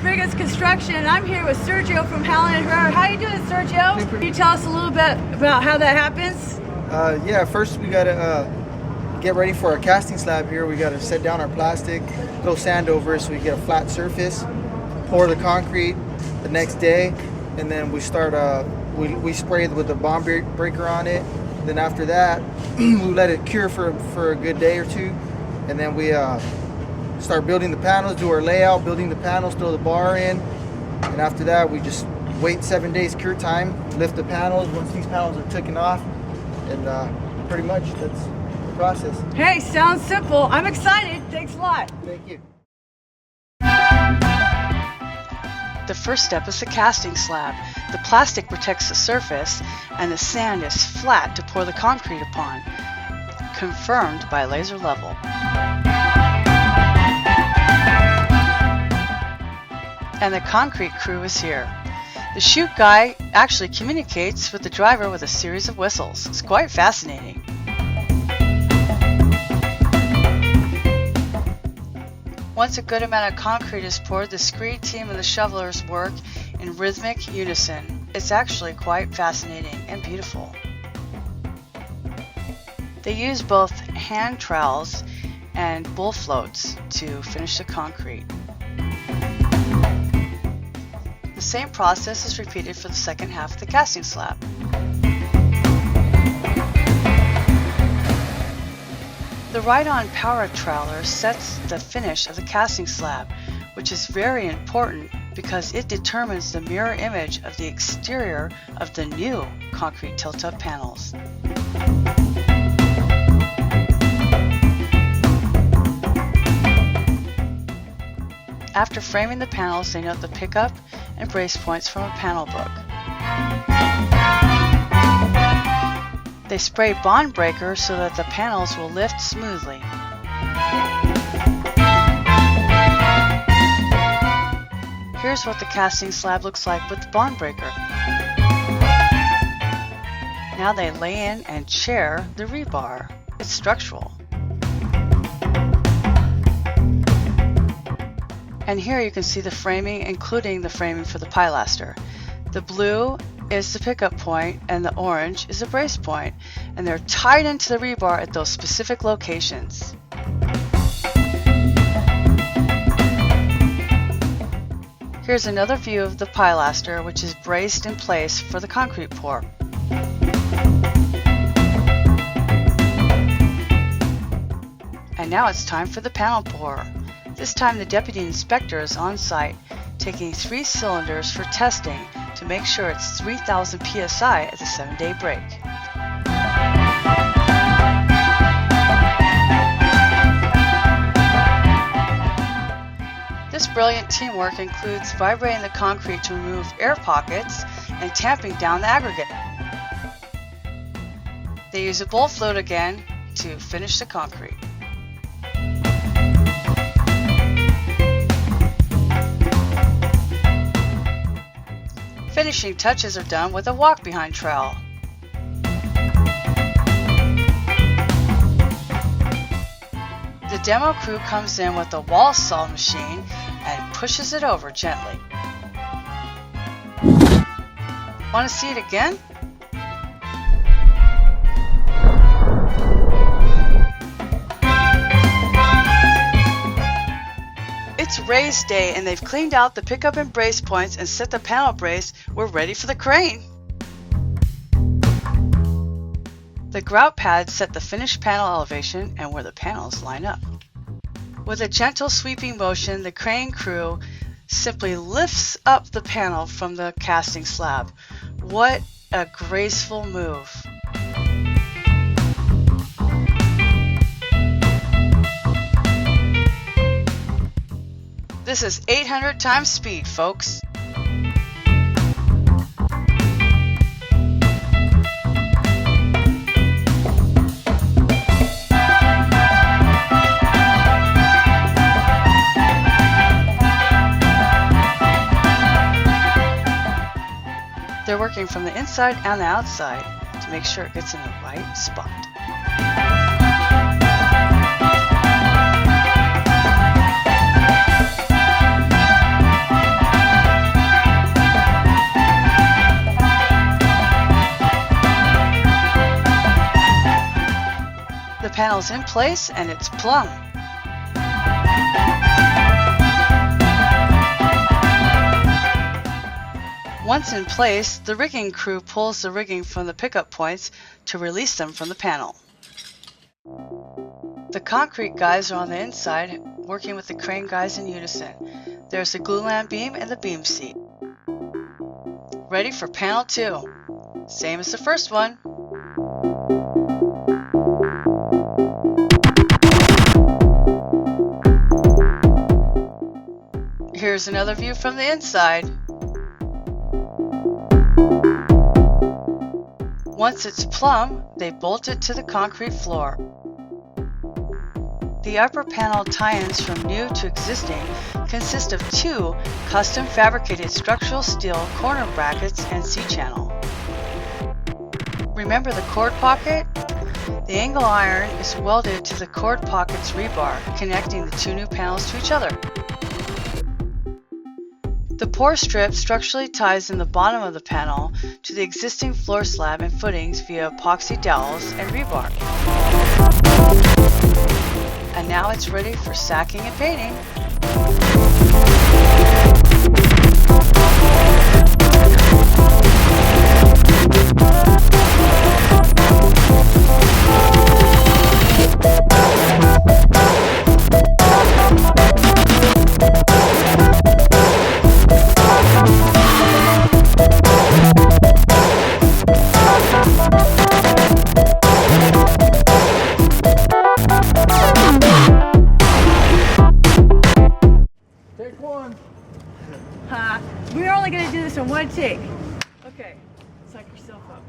Riggins Construction, and I'm here with Sergio from Hallin Herrera. How you doing, Sergio? Can you tell us a little bit about how that happens? Yeah, first we gotta get ready for our casting slab here. We gotta set down our plastic, throw sand over it so we get a flat surface, pour the concrete the next day, and then we start, we spray it with a bond breaker on it. Then after that, we let it cure for a good day or two, and then we start building the panels, do our layout, building the panels, throw the bar in, and after that we just wait 7 days cure time, lift the panels once these panels are taken off, and pretty much that's the process. Hey, sounds simple. I'm excited. Thanks a lot. Thank you. The first step is the casting slab. The plastic protects the surface and the sand is flat to pour the concrete upon, confirmed by laser level. And the concrete crew is here. The chute guy actually communicates with the driver with a series of whistles. It's quite fascinating. Once a good amount of concrete is poured, the screed team and the shovelers work in rhythmic unison. It's actually quite fascinating and beautiful. They use both hand trowels and bull floats to finish the concrete. The same process is repeated for the second half of the casting slab. The ride-on power trailer sets the finish of the casting slab, which is very important because it determines the mirror image of the exterior of the new concrete tilt-up panels. After framing the panels, they note the pickup and brace points from a panel book. They spray bond breaker so that the panels will lift smoothly. Here's what the casting slab looks like with the bond breaker. Now they lay in and chair the rebar. It's structural. And here you can see the framing, including the framing for the pilaster. The blue is the pickup point and the orange is the brace point, and they're tied into the rebar at those specific locations. Here's another view of the pilaster, which is braced in place for the concrete pour. And now it's time for the panel pour. This time the deputy inspector is on site, taking 3 cylinders for testing to make sure it's 3,000 psi at the 7-day break. This brilliant teamwork includes vibrating the concrete to remove air pockets and tamping down the aggregate. They use a bull float again to finish the concrete. Finishing touches are done with a walk-behind trowel. The demo crew comes in with a wall saw machine and pushes it over gently. Want to see it again? It's raise day and they've cleaned out the pickup and brace points and set the panel brace. We're ready for the crane. The grout pads set the finished panel elevation and where the panels line up. With a gentle sweeping motion, the crane crew simply lifts up the panel from the casting slab. What a graceful move. This is 800 times speed, folks. They're working from the inside and the outside to make sure it gets in the right spot. panel's in place and it's plumb. Once in place, the rigging crew pulls the rigging from the pickup points to release them from the panel. The concrete guys are on the inside, working with the crane guys in unison. There's the glulam beam and the beam seat. Ready for panel 2. Same as the first one. Here's another view from the inside. Once it's plumb, they bolt it to the concrete floor. The upper panel tie-ins from new to existing consist of 2 custom fabricated structural steel corner brackets and C-channel. Remember the cord pocket? The angle iron is welded to the cord pocket's rebar, connecting the 2 new panels to each other. The pour strip structurally ties in the bottom of the panel to the existing floor slab and footings via epoxy dowels and rebar. And now it's ready for sacking and painting. We're only going to do this in one take. Okay, psych yourself up.